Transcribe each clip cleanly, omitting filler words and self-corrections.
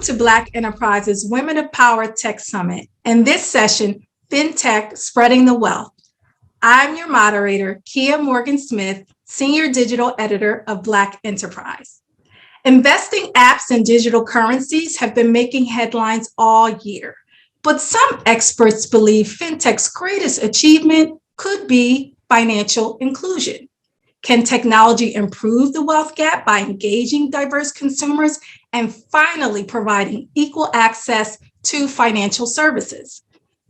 to Black Enterprise's Women of Power Tech Summit. In this session, Fintech Spreading the Wealth. I'm your moderator, Kia Morgan-Smith, Senior Digital Editor of Black Enterprise. Investing apps and digital currencies have been making headlines all year, but some experts believe Fintech's greatest achievement could be financial inclusion. Can technology improve the wealth gap by engaging diverse consumers and finally providing equal access to financial services?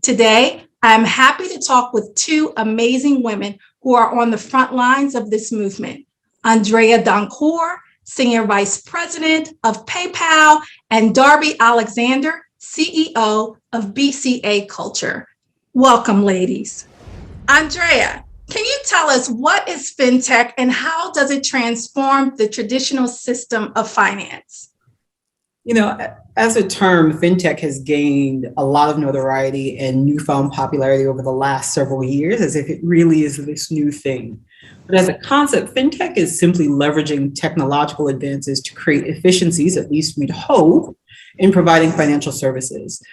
Today, I'm happy to talk with two amazing women who are on the front lines of this movement. Andrea Doncourt, Senior Vice President of PayPal, and Darbi Alexander, CEO of BCA Culture. Welcome, ladies. Andrea, can you tell us what is Fintech and how does it transform the traditional system of finance? You know, as a term, Fintech has gained a lot of notoriety and newfound popularity over the last several years, as if it really is this new thing. But as a concept, Fintech is simply leveraging technological advances to create efficiencies, at least we'd hope, in providing financial services.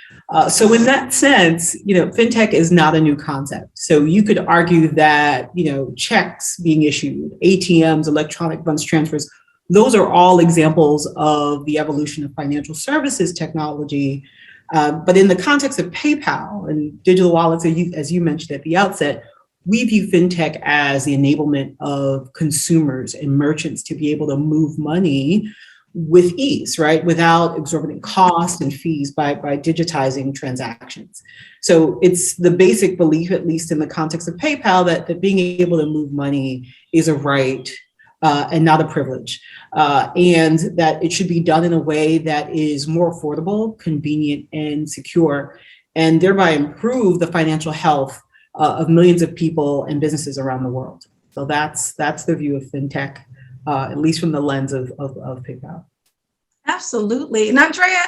So in that sense, Fintech is not a new concept. So you could argue that, checks being issued, ATMs, electronic funds transfers, those are all examples of the evolution of financial services technology. But in the context of PayPal and digital wallets, as you mentioned at the outset, we view Fintech as the enablement of consumers and merchants to be able to move money with ease, right? Without exorbitant costs and fees by digitizing transactions. So it's the basic belief, at least in the context of PayPal, that being able to move money is a right and not a privilege. And that it should be done in a way that is more affordable, convenient, and secure, and thereby improve the financial health of millions of people and businesses around the world. So that's the view of Fintech, at least from the lens of PayPal. Absolutely. And Andrea,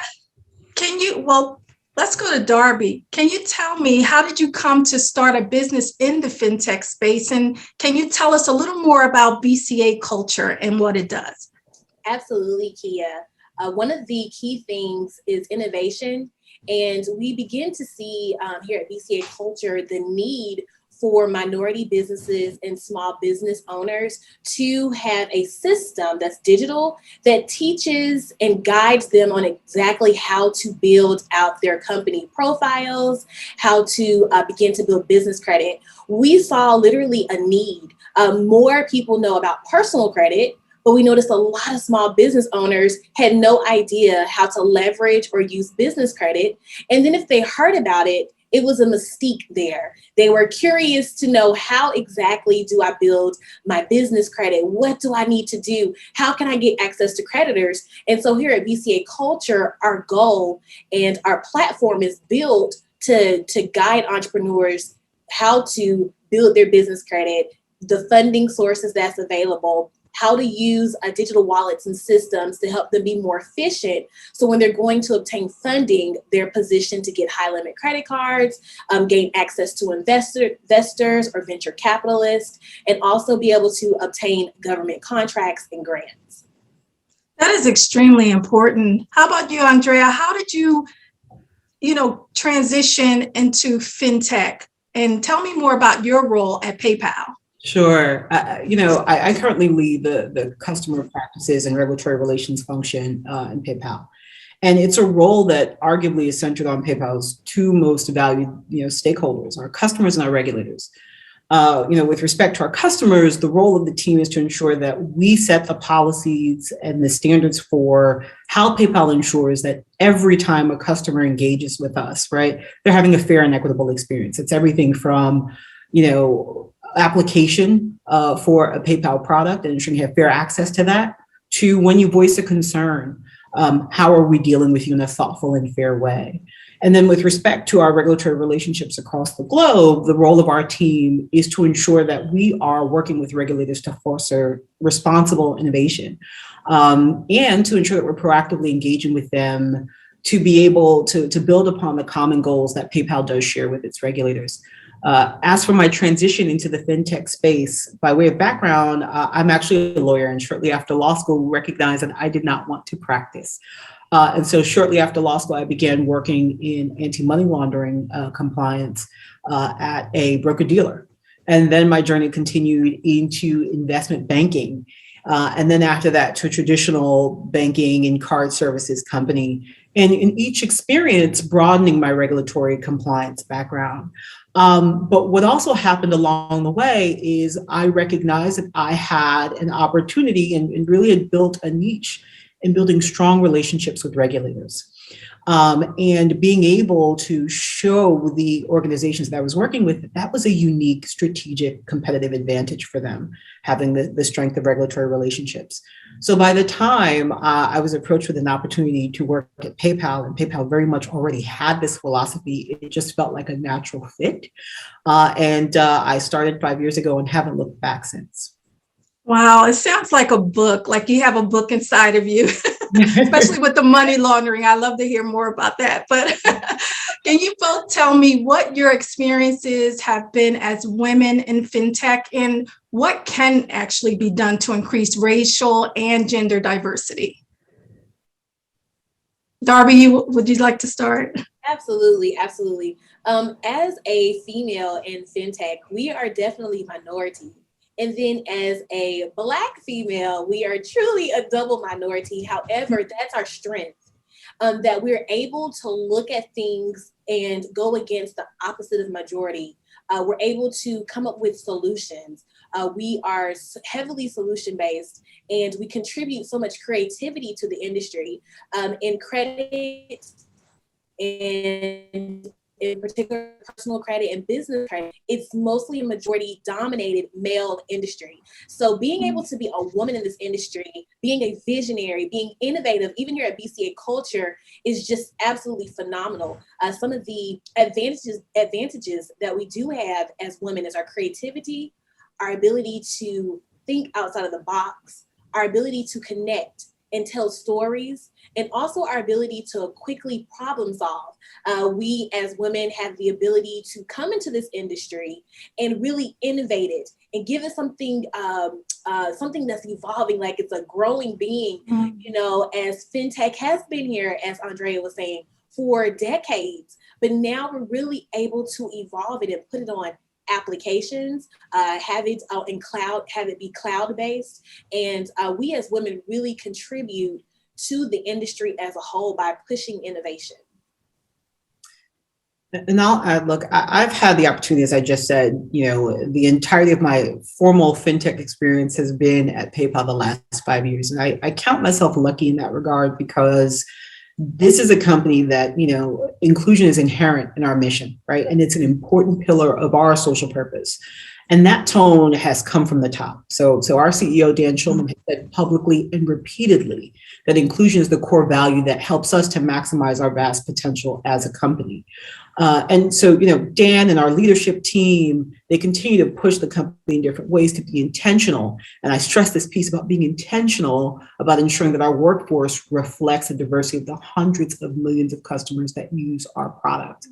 let's go to Darbi. Can you tell me, how did you come to start a business in the Fintech space? And can you tell us a little more about BCA Culture and what it does? Absolutely, Kia. One of the key things is innovation. And we begin to see here at BCA Culture the need for minority businesses and small business owners to have a system that's digital that teaches and guides them on exactly how to build out their company profiles, how to begin to build business credit. We saw literally a need. More people know about personal credit, but we noticed a lot of small business owners had no idea how to leverage or use business credit. And then if they heard about it, it was a mystique there. They were curious to know, how exactly do I build my business credit? What do I need to do? How can I get access to creditors? And so here at BCA Culture, our goal and our platform is built to guide entrepreneurs how to build their business credit, the funding sources that's available, how to use digital wallets and systems to help them be more efficient. So when they're going to obtain funding, they're positioned to get high limit credit cards, gain access to investors or venture capitalists, and also be able to obtain government contracts and grants. That is extremely important. How about you, Andrea? How did you, transition into Fintech? And tell me more about your role at PayPal. Sure. I currently lead the customer practices and regulatory relations function in PayPal. And it's a role that arguably is centered on PayPal's two most valued, stakeholders, our customers and our regulators. With respect to our customers, the role of the team is to ensure that we set the policies and the standards for how PayPal ensures that every time a customer engages with us, right, they're having a fair and equitable experience. It's everything from, application for a PayPal product and ensuring you have fair access to that, to when you voice a concern, how are we dealing with you in a thoughtful and fair way? And then with respect to our regulatory relationships across the globe, the role of our team is to ensure that we are working with regulators to foster responsible innovation, and to ensure that we're proactively engaging with them to be able to build upon the common goals that PayPal does share with its regulators. As for my transition into the fintech space, by way of background, I'm actually a lawyer, and shortly after law school, recognized that I did not want to practice. And so shortly after law school, I began working in anti-money laundering compliance at a broker-dealer. And then my journey continued into investment banking. And then after that, to a traditional banking and card services company. And in each experience, broadening my regulatory compliance background. But what also happened along the way is I recognized that I had an opportunity and really had built a niche in building strong relationships with regulators. And being able to show the organizations that I was working with, that was a unique strategic competitive advantage for them, having the strength of regulatory relationships. So by the time I was approached with an opportunity to work at PayPal, and PayPal very much already had this philosophy, it just felt like a natural fit. And I started 5 years ago and haven't looked back since. Wow, it sounds like a book, like you have a book inside of you, especially with the money laundering. I love to hear more about that. But can you both tell me what your experiences have been as women in fintech and what can actually be done to increase racial and gender diversity? Darbi, would you like to start? Absolutely, absolutely. As a female in fintech, we are definitely minority. And then as a Black female, we are truly a double minority. However, that's our strength, that we're able to look at things and go against the opposite of majority. We're able to come up with solutions. We are heavily solution-based, and we contribute so much creativity to the industry. In credit and in particular personal credit and business credit, it's mostly a majority dominated male industry. So being able to be a woman in this industry, being a visionary, being innovative, even here at BCA Culture, is just absolutely phenomenal. Some of the advantages that we do have as women is our creativity, our ability to think outside of the box, our ability to connect and tell stories, and also our ability to quickly problem solve. We as women have the ability to come into this industry and really innovate it and give it something that's evolving, like it's a growing being, you know, as fintech has been here, as Andrea was saying, for decades. But now we're really able to evolve it and put it on applications, have it out in cloud, have it be cloud-based. And we as women really contribute to the industry as a whole by pushing innovation. And I'll add, look, I've had the opportunity, as I just said, you know, the entirety of my formal fintech experience has been at PayPal the last 5 years. And I count myself lucky in that regard because this is a company that, you know, inclusion is inherent in our mission, right? And it's an important pillar of our social purpose. And that tone has come from the top. So our CEO, Dan Schulman, has said publicly and repeatedly that inclusion is the core value that helps us to maximize our vast potential as a company. And so, you know, Dan and our leadership team, they continue to push the company in different ways to be intentional. And I stress this piece about being intentional about ensuring that our workforce reflects the diversity of the hundreds of millions of customers that use our product.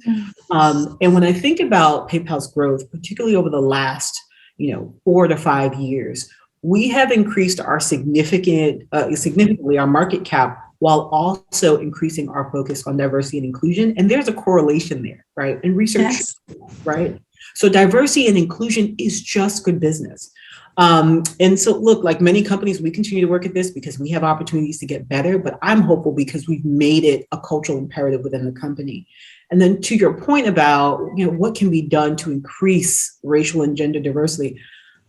And when I think about PayPal's growth, particularly over the last, you know, 4 to 5 years, we have increased our significantly our market cap while also increasing our focus on diversity and inclusion. And there's a correlation there, right? And research, Yes. right? So diversity and inclusion is just good business. And so look, like many companies, we continue to work at this because we have opportunities to get better, but I'm hopeful because we've made it a cultural imperative within the company. And then to your point about, you know, what can be done to increase racial and gender diversity,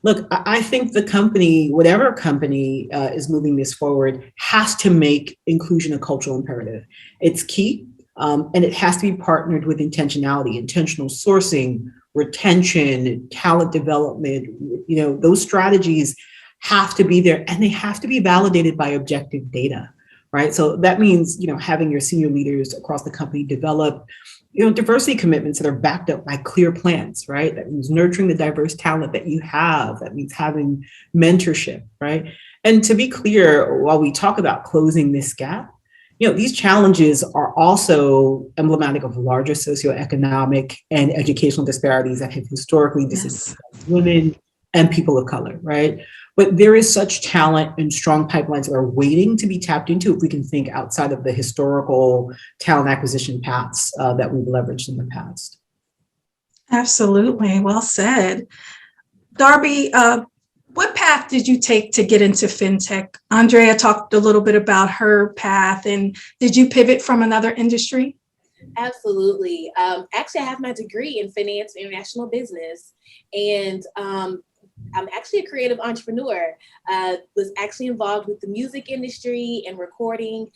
look, I think the company, whatever company is moving this forward, has to make inclusion a cultural imperative. It's key, and it has to be partnered with intentionality, intentional sourcing, retention, talent development. You know, those strategies have to be there, and they have to be validated by objective data, right? So that means, you know, having your senior leaders across the company develop, you know, diversity commitments that are backed up by clear plans, right? That means nurturing the diverse talent that you have. That means having mentorship, right? And to be clear, while we talk about closing this gap, you know, these challenges are also emblematic of larger socioeconomic and educational disparities that have historically disadvantaged women and people of color, right? But there is such talent and strong pipelines that are waiting to be tapped into if we can think outside of the historical talent acquisition paths that we've leveraged in the past. Absolutely. Well said. Darbi, what path did you take to get into fintech? Andrea talked a little bit about her path, and did you pivot from another industry? Absolutely. Actually, I have my degree in finance and international business, and I'm actually a creative entrepreneur. Was actually involved with the music industry and recording,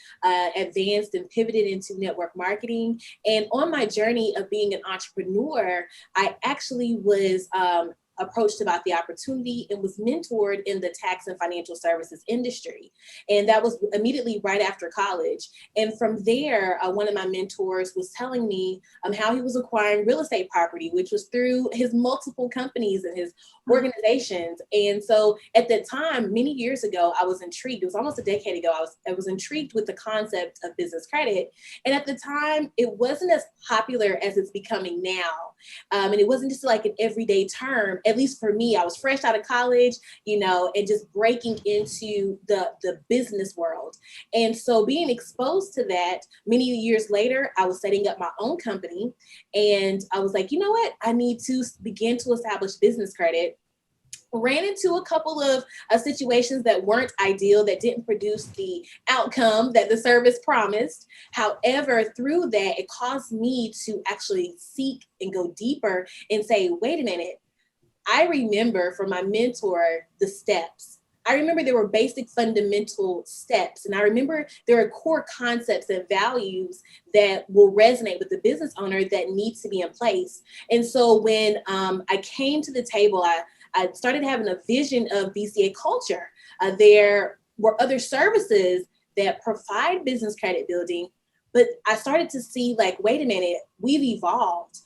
advanced and pivoted into network marketing. And on my journey of being an entrepreneur, I actually was approached about the opportunity and was mentored in the tax and financial services industry. And that was immediately right after college. And from there, one of my mentors was telling me how he was acquiring real estate property, which was through his multiple companies and his organizations. And so at that time, many years ago, I was intrigued. It was almost a decade ago. I was intrigued with the concept of business credit. And at the time, it wasn't as popular as it's becoming now. And it wasn't just like an everyday term. At least for me, I was fresh out of college, and just breaking into the business world. And so being exposed to that, many years later, I was setting up my own company. And I was like, you know what? I need to begin to establish business credit. Ran into a couple of situations that weren't ideal, that didn't produce the outcome that the service promised. However, through that, it caused me to actually seek and go deeper and say, wait a minute, I remember from my mentor, the steps. I remember there were basic fundamental steps. And I remember there are core concepts and values that will resonate with the business owner that needs to be in place. And so when I came to the table, I started having a vision of BCA Culture. There were other services that provide business credit building, but I started to see wait a minute, we've evolved.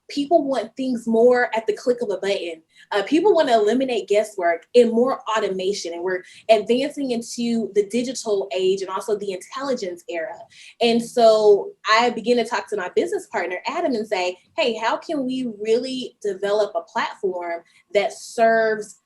People want things more at the click of a button. People want to eliminate guesswork and more automation. And we're advancing into the digital age and also the intelligence era. And so I began to talk to my business partner, Adam, and say, hey, how can we really develop a platform that serves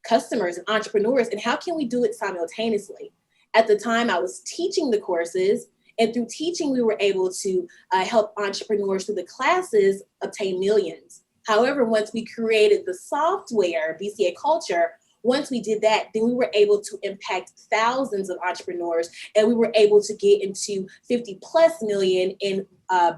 customers and entrepreneurs? And how can we do it simultaneously? At the time, I was teaching the courses. And through teaching, we were able to help entrepreneurs through the classes obtain millions. However, once we created the software, BCA Culture, once we did that, then we were able to impact thousands of entrepreneurs, and we were able to get into 50 plus million in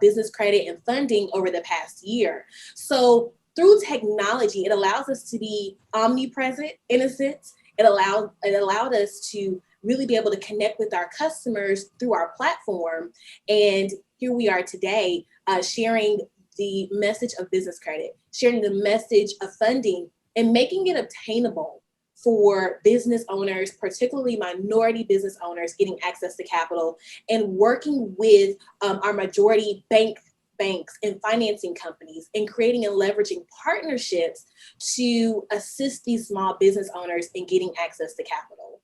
business credit and funding over the past year. So through technology, it allows us to be omnipresent in a sense. It allowed us to really be able to connect with our customers through our platform. And here we are today, sharing the message of business credit, sharing the message of funding, and making it obtainable for business owners, particularly minority business owners, getting access to capital, and working with our majority banks and financing companies, and creating and leveraging partnerships to assist these small business owners in getting access to capital.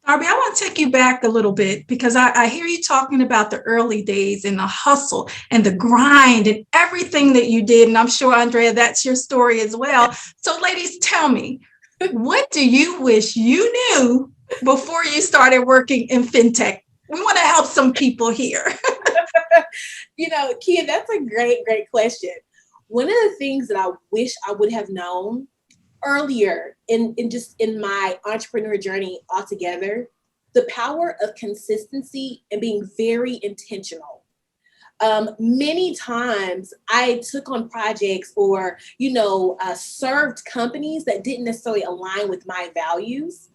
Darbi, I want to take you back a little bit, because I hear you talking about the early days and the hustle and the grind and everything that you did. And I'm sure, Andrea, that's your story as well. So ladies, tell me, what do you wish you knew before you started working in fintech? We want to help some people here. Kia, that's a great question. One of the things that I wish I would have known earlier in my entrepreneur journey altogether, the power of consistency and being very intentional. Many times I took on projects or, served companies that didn't necessarily align with my values.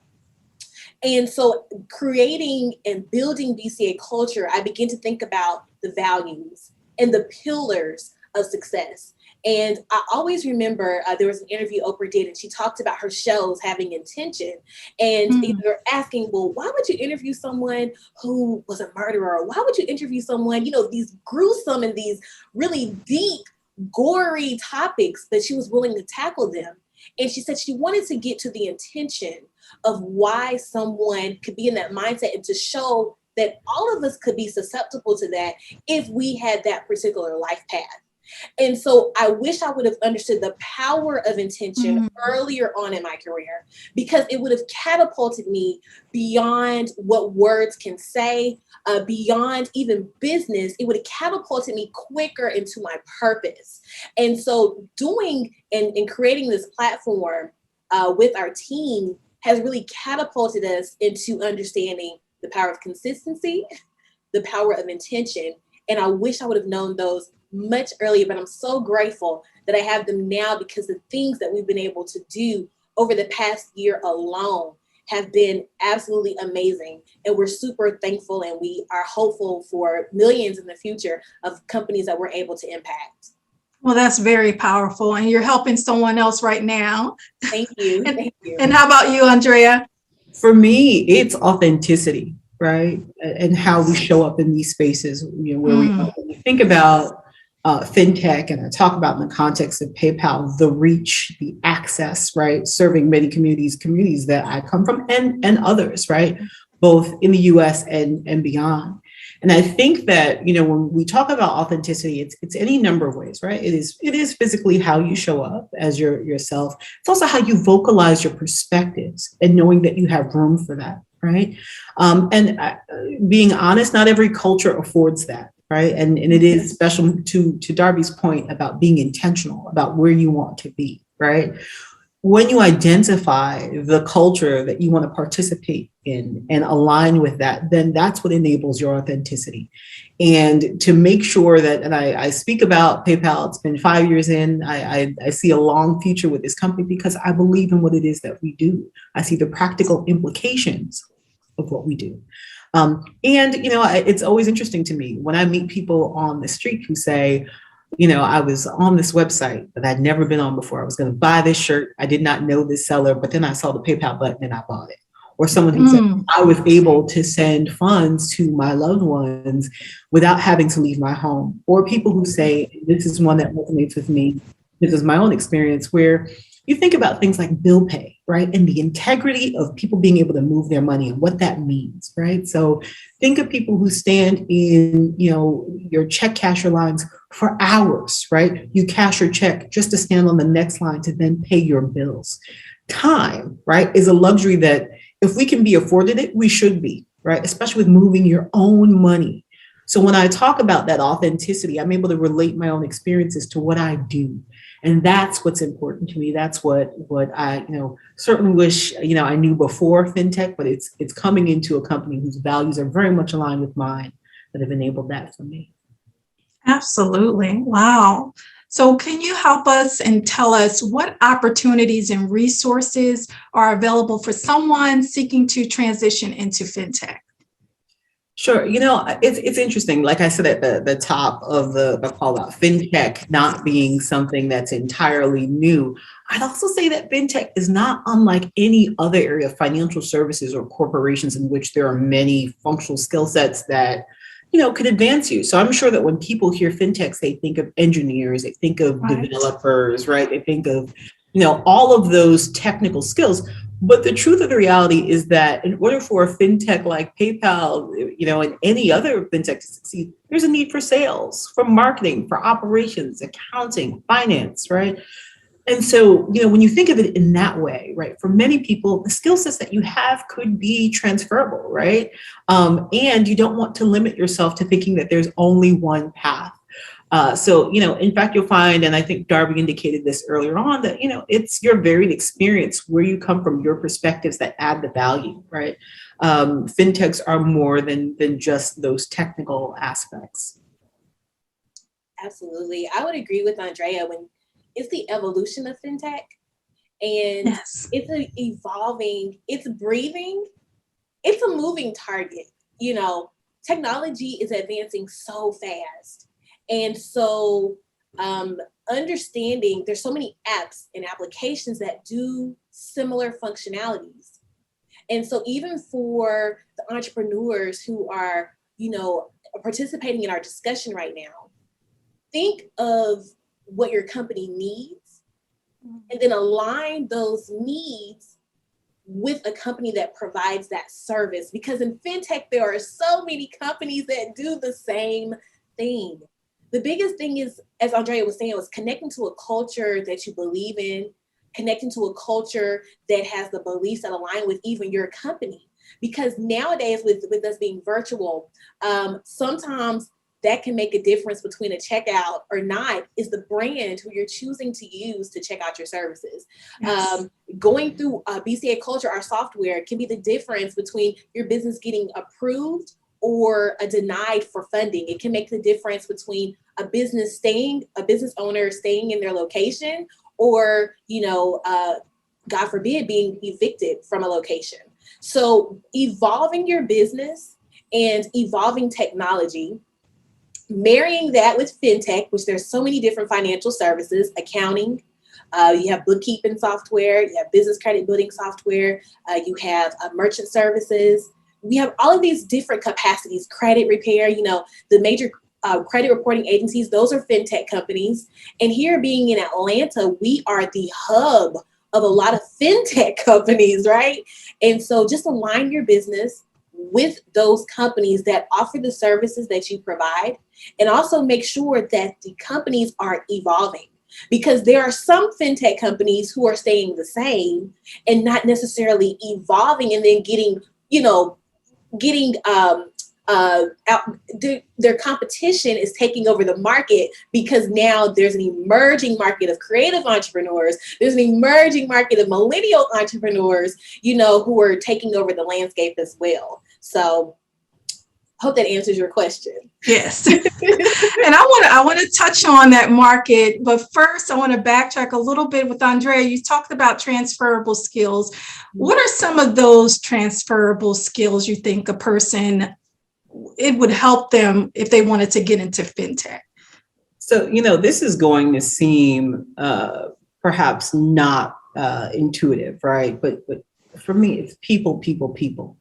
And so creating and building BCA Culture, I began to think about the values and the pillars of success. And I always remember there was an interview Oprah did, and she talked about her shows having intention. And they're asking, well, why would you interview someone who was a murderer? Why would you interview someone, these gruesome and these really deep, gory topics, but she was willing to tackle them. And she said she wanted to get to the intention of why someone could be in that mindset, and to show that all of us could be susceptible to that if we had that particular life path. And so I wish I would have understood the power of intention earlier on in my career, because it would have catapulted me beyond what words can say, beyond even business. It would have catapulted me quicker into my purpose. And so doing and creating this platform with our team has really catapulted us into understanding the power of consistency, the power of intention. And I wish I would have known those much earlier, but I'm so grateful that I have them now, because the things that we've been able to do over the past year alone have been absolutely amazing. And we're super thankful, and we are hopeful for millions in the future of companies that we're able to impact. Well, that's very powerful. And you're helping someone else right now. Thank you. Thank you. And how about you, Andrea? For me, it's authenticity, right? And how we show up in these spaces, where we think about fintech, and I talk about in the context of PayPal, the reach, the access, right? Serving many communities that I come from, and others, right? Both in the US and beyond. And I think that, when we talk about authenticity, it's any number of ways, right? It is physically how you show up as yourself. It's also how you vocalize your perspectives and knowing that you have room for that, right? Being honest, not every culture affords that, right? And it is special to Darbi's point about being intentional about where you want to be, right? When you identify the culture that you want to participate in and align with that, then that's what enables your authenticity. And to make sure that, and I speak about PayPal, it's been 5 years in, I see a long future with this company because I believe in what it is that we do. I see the practical implications of what we do. It's always interesting to me when I meet people on the street who say, I was on this website that I'd never been on before. I was going to buy this shirt. I did not know this seller, but then I saw the PayPal button and I bought it. Or someone who said, I was able to send funds to my loved ones without having to leave my home. Or people who say, this is one that resonates with me. This is my own experience, where you think about things like bill pay, right? And the integrity of people being able to move their money and what that means, right? So think of people who stand in, your check casher lines for hours, right? You cash your check just to stand on the next line to then pay your bills. Time, right, is a luxury that if we can be afforded it, we should be, right? Especially with moving your own money. So when I talk about that authenticity, I'm able to relate my own experiences to what I do. And that's what's important to me. That's what I, certainly wish, I knew before fintech, but it's coming into a company whose values are very much aligned with mine that have enabled that for me. Absolutely. Wow. So can you help us and tell us what opportunities and resources are available for someone seeking to transition into fintech? Sure. It's interesting. Like I said at the top of the call out, fintech not being something that's entirely new. I'd also say that fintech is not unlike any other area of financial services or corporations in which there are many functional skill sets that, could advance you. So I'm sure that when people hear fintechs, they think of engineers, they think of developers, right? They think of, all of those technical skills. But the truth of the reality is that in order for a fintech like PayPal, and any other fintech to succeed, there's a need for sales, for marketing, for operations, accounting, finance, right? And so, when you think of it in that way, right, for many people, the skill sets that you have could be transferable, right? And you don't want to limit yourself to thinking that there's only one path. So, in fact, you'll find, and I think Darbi indicated this earlier on, that, it's your varied experience, where you come from, your perspectives that add the value, right? Fintechs are more than just those technical aspects. Absolutely. I would agree with Andrea when it's the evolution of fintech, and it's evolving, it's breathing, it's a moving target. Technology is advancing so fast. And so understanding there's so many apps and applications that do similar functionalities. And so even for the entrepreneurs who are, participating in our discussion right now, think of what your company needs and then align those needs with a company that provides that service. Because in fintech, there are so many companies that do the same thing. The biggest thing is, as Andrea was saying, was connecting to a culture that you believe in, connecting to a culture that has the beliefs that align with even your company. Because nowadays, with us being virtual, sometimes that can make a difference between a checkout or not, is the brand who you're choosing to use to check out your services. Yes. Going through BCA Culture, our software, can be the difference between your business getting approved or denied for funding. It can make the difference between a business owner staying in their location, or, God forbid, being evicted from a location. So evolving your business and evolving technology, marrying that with fintech, which there's so many different financial services, accounting, you have bookkeeping software, you have business credit building software, you have merchant services. We have all of these different capacities, credit repair, the major credit reporting agencies, those are fintech companies. And here, being in Atlanta, we are the hub of a lot of fintech companies, right? And so just align your business with those companies that offer the services that you provide, and also make sure that the companies are evolving, because there are some fintech companies who are staying the same and not necessarily evolving, and then getting their competition is taking over the market, because now there's an emerging market of creative entrepreneurs. There's an emerging market of millennial entrepreneurs, who are taking over the landscape as well. So hope that answers your question. Yes. And I want to touch on that market, but first I want to backtrack a little bit with Andrea. You talked about transferable skills. What are some of those transferable skills you think a person, it would help them if they wanted to get into fintech? So, this is going to seem perhaps not intuitive, right? But for me, it's people,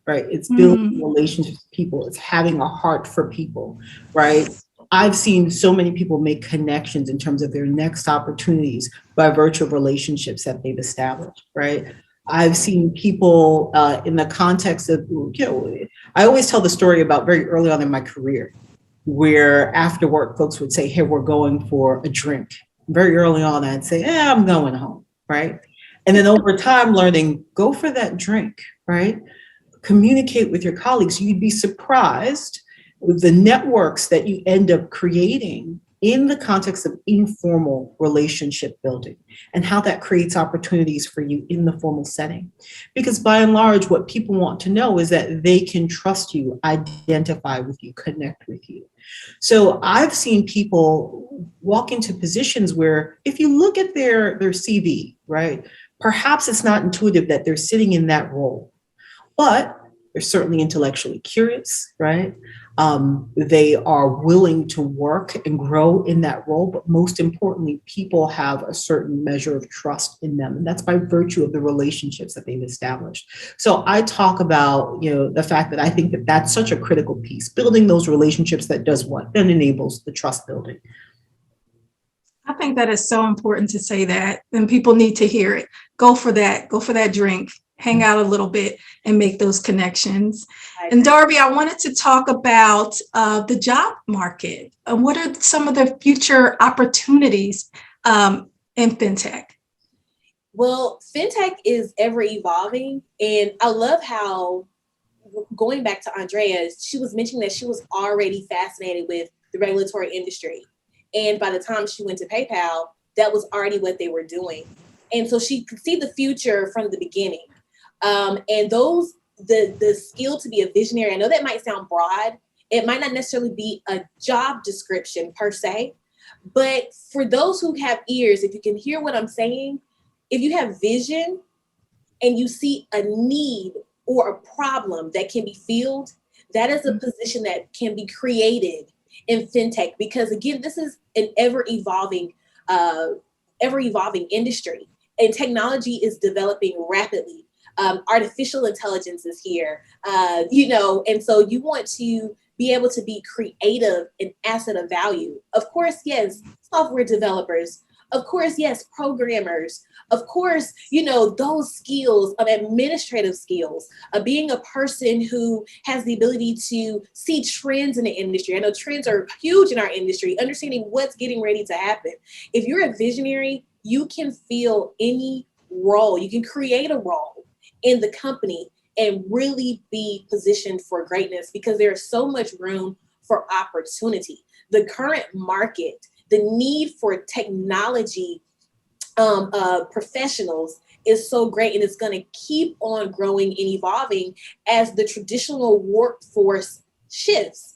right? It's building relationships with people. It's having a heart for people, right? I've seen so many people make connections in terms of their next opportunities by virtue of relationships that they've established, right? I've seen people in the context of, I always tell the story about very early on in my career, where after work, folks would say, hey, we're going for a drink. Very early on, I'd say, I'm going home, right? And then over time, learning, go for that drink, right? Communicate with your colleagues. You'd be surprised with the networks that you end up creating in the context of informal relationship building, and how that creates opportunities for you in the formal setting. Because by and large, what people want to know is that they can trust you, identify with you, connect with you. So I've seen people walk into positions where, if you look at their CV, right, perhaps it's not intuitive that they're sitting in that role, but they're certainly intellectually curious, right? They are willing to work and grow in that role, but most importantly, people have a certain measure of trust in them, and that's by virtue of the relationships that they've established. So I talk about, the fact that I think that that's such a critical piece, building those relationships. That does what? Then enables the trust building. I think that is so important to say that, and people need to hear it. Go for that drink, hang out a little bit, and make those connections. And Darbi, I wanted to talk about the job market. What are some of the future opportunities in fintech? Well, fintech is ever evolving, and I love how, going back to Andrea, she was mentioning that she was already fascinated with the regulatory industry. And by the time she went to PayPal, that was already what they were doing. And so she could see the future from the beginning. And the skill to be a visionary, I know that might sound broad. It might not necessarily be a job description per se, but for those who have ears, if you can hear what I'm saying, if you have vision and you see a need or a problem that can be filled, that is a position that can be created in fintech, because again, this is an ever evolving industry, and technology is developing rapidly. Artificial intelligence is here, and so you want to be able to be creative and asset of value. Of course, yes, software developers Of course, yes, programmers. Of course, those skills of administrative skills, of being a person who has the ability to see trends in the industry. I know trends are huge in our industry, understanding what's getting ready to happen. If you're a visionary, you can fill any role. You can create a role in the company and really be positioned for greatness, because there's so much room for opportunity. The current market, the need for technology professionals is so great, and it's going to keep on growing and evolving as the traditional workforce shifts.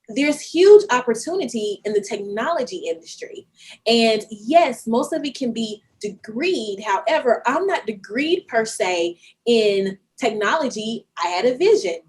There's huge opportunity in the technology industry. And yes, most of it can be degreed. However, I'm not degreed per se in technology. I had a vision,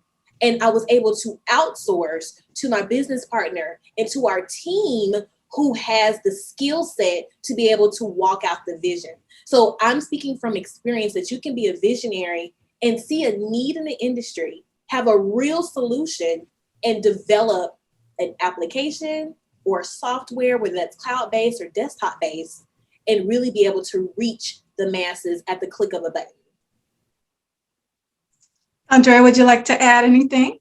and I was able to outsource to my business partner and to our team who has the skill set to be able to walk out the vision. So I'm speaking from experience that you can be a visionary and see a need in the industry, have a real solution, and develop an application or software, whether that's cloud-based or desktop-based, and really be able to reach the masses at the click of a button. Andrea, would you like to add anything?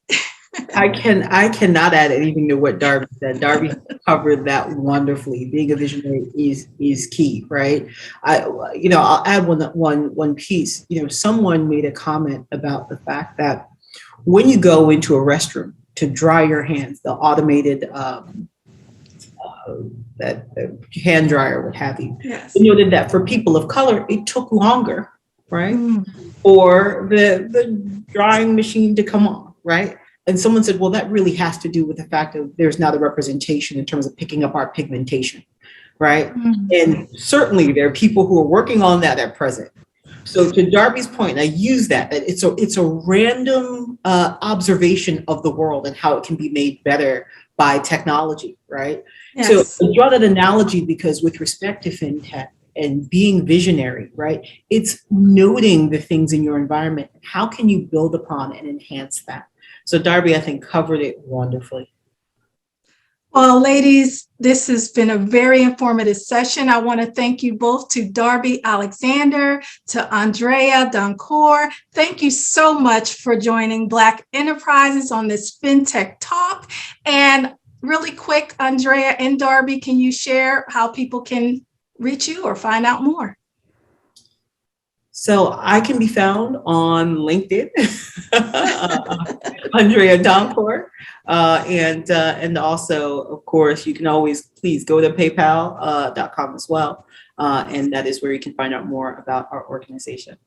I cannot add anything to what Darbi said. Darbi covered that wonderfully. Being a visionary is key, right? I'll add one piece. Someone made a comment about the fact that when you go into a restroom to dry your hands, the automated that hand dryer, what have you. Yes. They noted that for people of color, it took longer, right, for the drying machine to come on, right? And someone said, well, that really has to do with the fact that there's now the representation in terms of picking up our pigmentation, right? And certainly there are people who are working on that at present. So to Darbi's point, I use that it's a random observation of the world and how it can be made better by technology, right? Yes. So I draw that analogy because with respect to fintech and being visionary, right, it's noting the things in your environment. How can you build upon and enhance that? So Darbi, I think, covered it wonderfully. Well, ladies, this has been a very informative session. I want to thank you both, to Darbi Alexander, to Andrea Doncourt. Thank you so much for joining Black Enterprises on this FinTech Talk. And really quick, Andrea and Darbi, can you share how people can reach you or find out more? So I can be found on LinkedIn, Andrea Doncourt, and also, of course, you can always please go to PayPal.com as well, and that is where you can find out more about our organization.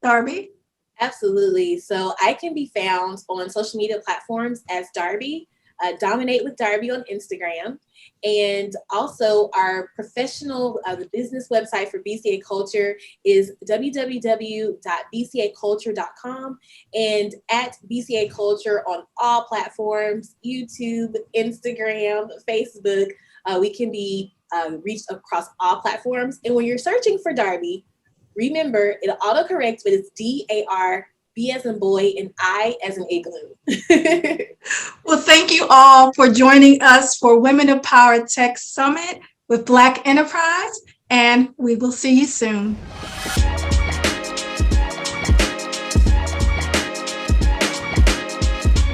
Darbi? Absolutely. So I can be found on social media platforms as Darbi. Dominate with Darbi on Instagram. And also our professional, the business website for BCA Culture is www.bcaculture.com, and at BCA Culture on all platforms, YouTube, Instagram, Facebook. We can be reached across all platforms. And when you're searching for Darbi, remember, it'll autocorrect, but it's DARB as in boy and I as in igloo. Well, thank you all for joining us for Women of Power Tech Summit with Black Enterprise, and we will see you soon.